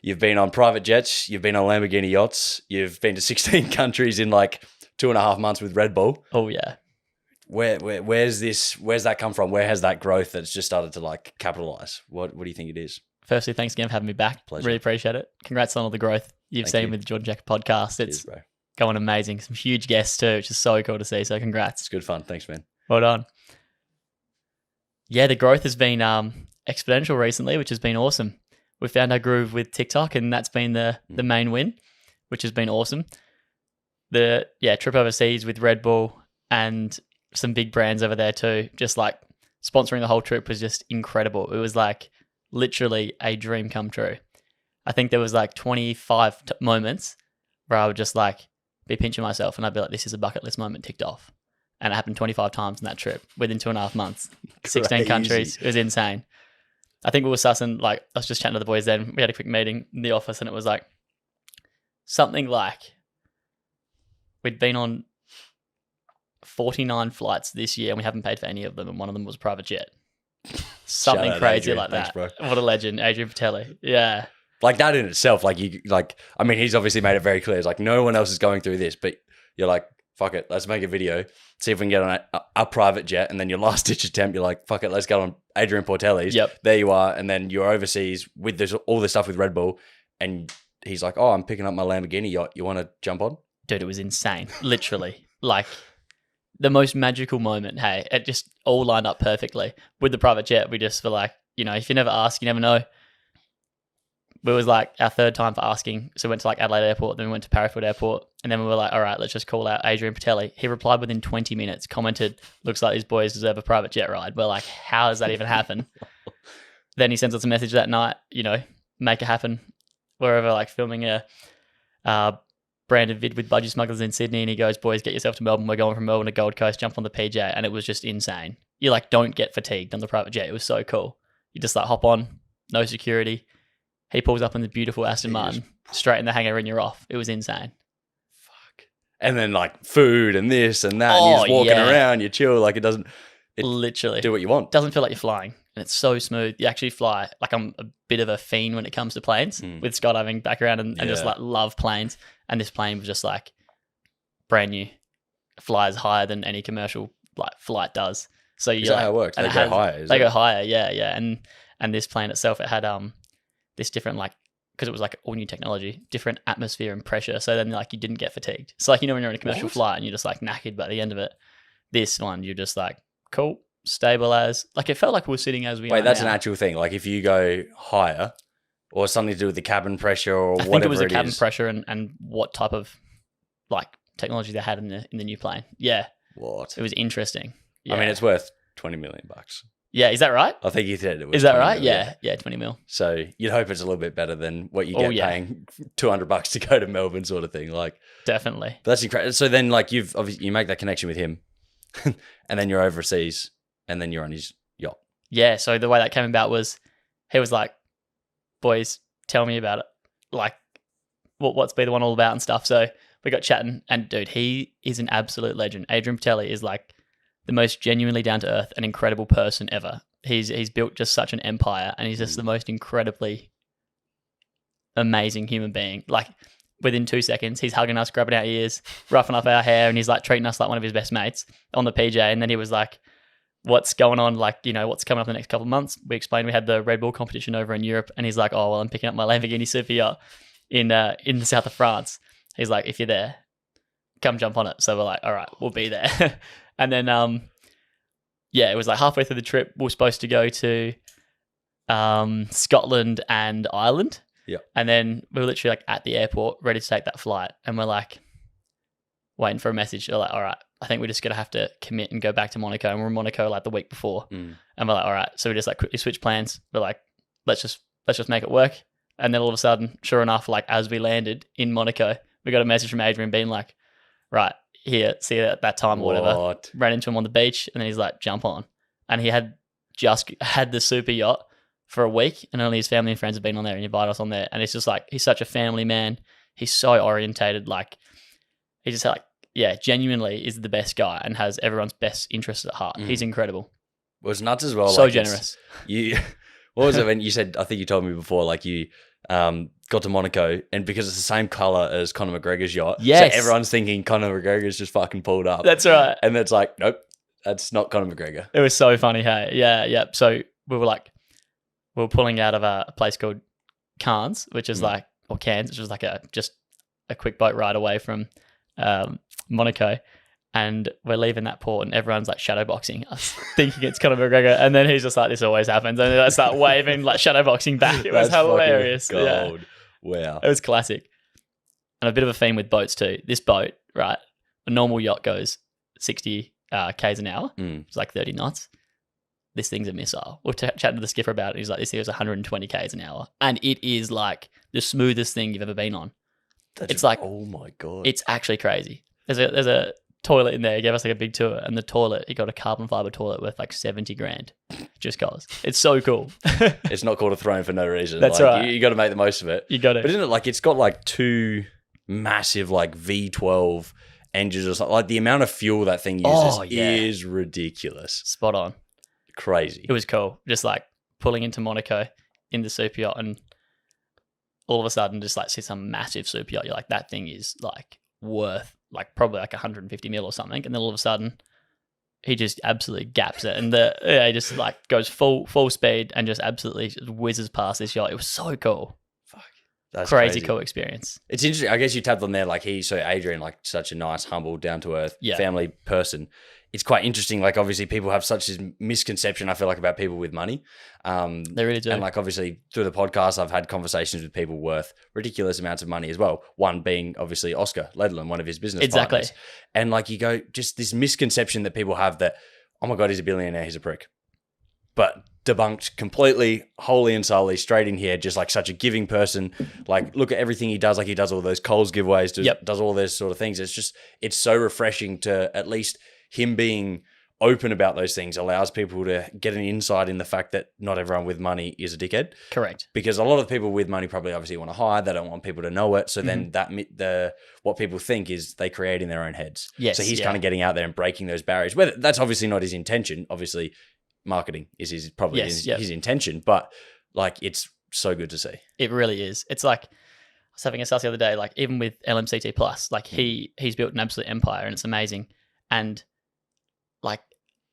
You've been on private jets. You've been on Lamborghini yachts. You've been to 16 countries in like 2.5 months with Red Bull. Oh yeah. Where's that come from? Where has that growth that's just started to like capitalize? What do you think it is? Firstly, thanks again for having me back. Pleasure. Really appreciate it. Congrats on all the growth you've Thank seen you. with the Jordan Jack podcast. It's Cheers, bro. going amazing. Some huge guests too, which is so cool to see. So congrats. It's good fun. Thanks, man. Well done. Yeah, the growth has been exponential recently, which has been awesome. We found our groove with TikTok, and that's been the main win, which has been awesome. The trip overseas with Red Bull and some big brands over there too, just like sponsoring the whole trip was just incredible. It was like literally a dream come true. I think there was like 25 moments where I would just like be pinching myself and I'd be like, this is a bucket list moment ticked off. And it happened 25 times in that trip within 2.5 months, 16 countries. It was insane. I think we were sussing, like, I was just chatting to the boys then. We had a quick meeting in the office and it was like something like we'd been on 49 flights this year and we haven't paid for any of them. And one of them was a private jet. Something crazy Adrian. Like Thanks, that. Bro. What a legend, Adrian Portelli. Yeah. Like that in itself, I mean, he's obviously made it very clear. It's like no one else is going through this, but you're like, fuck it, let's make a video, see if we can get on a private jet. And then your last ditch attempt, you're like, fuck it, let's go on Adrian Portelli's. Yep. There you are. And then you're overseas with all this stuff with Red Bull. And he's like, oh, I'm picking up my Lamborghini yacht. You want to jump on? Dude, it was insane. Literally. Like the most magical moment. Hey, it just all lined up perfectly. With the private jet, we just were like, if you never ask, you never know. It was like our third time for asking. So we went to like Adelaide Airport, then we went to Parafield Airport, and then we were like, all right, let's just call out Adrian Portelli. He replied within 20 minutes, commented, looks like these boys deserve a private jet ride. We're like, how does that even happen? Then he sends us a message that night, make it happen. Wherever, like filming a branded vid with budgie smugglers in Sydney, and he goes, boys, get yourself to Melbourne. We're going from Melbourne to Gold Coast, jump on the PJ. And it was just insane. You like don't get fatigued on the private jet. It was so cool. You just like hop on, no security. He pulls up in the beautiful Aston Martin, straight in the hangar and you're off. It was insane. Fuck. And then like food and this and that, and you're just walking around, you chill, like it literally do what you want. Doesn't feel like you're flying. And it's so smooth. You actually fly. Like I'm a bit of a fiend when it comes to planes with skydiving background and just like love planes. And this plane was just like brand new. Flies higher than any commercial like flight does. So you Is that how it works? They go higher. They go higher, yeah. And this plane itself, it had this different like, because it was like all new technology, different atmosphere and pressure. So then like you didn't get fatigued. So like when you're in a commercial flight and you're just like knackered by the end of it, this one you're just like cool, stable as like it felt like we were sitting as we. Wait, that's an actual thing. Like if you go higher, or something to do with the cabin pressure or whatever. I think it was the cabin pressure and what type of like technology they had in the new plane. Yeah. What? It was interesting. Yeah. I mean, it's worth $20 million. Yeah, is that right? I think you said it was. Is that right? Yeah, 20 mil. So you'd hope it's a little bit better than what you get paying $200 to go to Melbourne, sort of thing. Like definitely. But that's incredible. So then, like you make that connection with him, and then you're overseas, and then you're on his yacht. Yeah. So the way that came about was he was like, "Boys, tell me about it. Like, what's Be the One all about and stuff." So we got chatting, and dude, he is an absolute legend. Adrian Portelli is like the most genuinely down to earth and incredible person ever. He's built just such an empire, and he's just the most incredibly amazing human being. Like within 2 seconds, he's hugging us, grabbing our ears, roughing up our hair, and he's like treating us like one of his best mates on the PJ. And then he was like, "What's going on? Like, what's coming up in the next couple of months?" We explained we had the Red Bull competition over in Europe, and he's like, "Oh well, I'm picking up my Lamborghini super yacht in the south of France." He's like, "If you're there, come jump on it." So we're like, "All right, we'll be there." And then, it was like halfway through the trip, we were supposed to go to Scotland and Ireland. Yeah. And then we were literally like at the airport, ready to take that flight. And we're like waiting for a message. We're like, all right, I think we're just going to have to commit and go back to Monaco. And we're in Monaco like the week before. And we're like, all right. So we just like quickly switch plans. We're like, let's just make it work. And then all of a sudden, sure enough, like as we landed in Monaco, we got a message from Adrian being like, right, here, see you at that time or whatever. Ran into him on the beach, and then he's like, jump on. And he had just had the super yacht for a week, and only his family and friends have been on there and invited us on there. And it's just like, he's such a family man. He's so orientated. Like, he just like, genuinely is the best guy and has everyone's best interests at heart. He's incredible. Well, it's nuts as well. So like generous. What was it when you said, I think you told me before, like you got to Monaco, and because it's the same color as Conor McGregor's yacht, Yes. so everyone's thinking Conor McGregor's just fucking pulled up. That's right. And it's like, nope, that's not Conor McGregor. It was so funny, hey? Yeah. So we were pulling out of a place called Cairns, which is or Cairns, which was like just a quick boat ride away from Monaco. And we're leaving that port and everyone's like shadowboxing us, thinking it's Conor McGregor. And then he's just like, this always happens. And then I start waving, like shadowboxing back. It was hilarious. Gold. Yeah. Wow. It was classic. And a bit of a theme with boats too. This boat, right? A normal yacht goes 60 Ks an hour. It's like 30 knots. This thing's a missile. We're chatting to the skipper about it. He's like, this thing was 120 Ks an hour. And it is like the smoothest thing you've ever been on. It's like, oh my God. It's actually crazy. There's a toilet in there. He gave us like a big tour, and the toilet, he got a carbon fiber toilet worth like 70 grand just cause. It's so cool. It's not called a throne for no reason. That's like, right. You got to make the most of it. You got it. But isn't it like it's got like 2 massive like V12 engines or something? Like the amount of fuel that thing uses is ridiculous. Spot on. Crazy. It was cool. Just like pulling into Monaco in the super yacht, and all of a sudden just like see some massive super yacht. You're like, that thing is like worth like probably like 150 mil or something. And then all of a sudden he just absolutely gaps it. And he just like goes full speed and just absolutely just whizzes past this yacht. It was so cool. Fuck. That's crazy cool experience. It's interesting. I guess you tapped on there, like Adrian, like such a nice, humble, down to earth family person. It's quite interesting. Like obviously people have such a misconception, I feel like, about people with money. They really do. And like obviously through the podcast, I've had conversations with people worth ridiculous amounts of money as well. One being obviously Oscar Ledlin, one of his business partners. And like you go, just this misconception that people have that, oh my God, he's a billionaire, he's a prick. But debunked completely, wholly and solely, straight in here, just like such a giving person. Like look at everything he does. Like he does all those Coles giveaways, does all those sort of things. It's so refreshing to at least him being open about those things allows people to get an insight in the fact that not everyone with money is a dickhead. Correct. Because a lot of people with money probably obviously want to hide. They don't want people to know it. So then what people think is they create in their own heads. Yes, so he's kind of getting out there and breaking those barriers. Whether that's obviously not his intention. Obviously, marketing is his intention. But like, it's so good to see. It really is. It's like, I was having a suss the other day, like even with LMCT Plus, like he's built an absolute empire and it's amazing. And like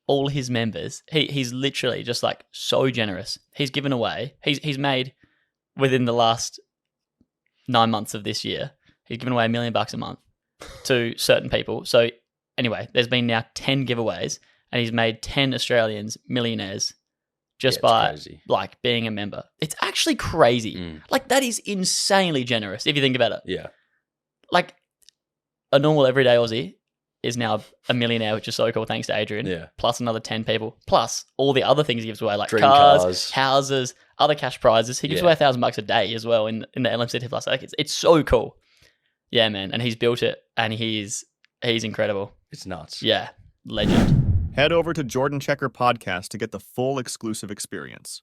all his members, he's literally just like so generous. He's given away, he's made within the last 9 months of this year, he's given away $1 million a month to certain people. So anyway, there's been now 10 giveaways and he's made 10 Australians millionaires just by like being a member. It's actually crazy. Like that is insanely generous if you think about it. Yeah. Like a normal everyday Aussie is now a millionaire, which is so cool thanks to Adrian, plus another 10 people, plus all the other things he gives away, like cars, houses, other cash prizes. He gives away $1,000 a day as well in the LMCT Plus. Like it's so cool. Yeah, man. And he's built it and he's incredible. It's nuts. Yeah. Legend. Head over to Jordan Checker Podcast to get the full exclusive experience.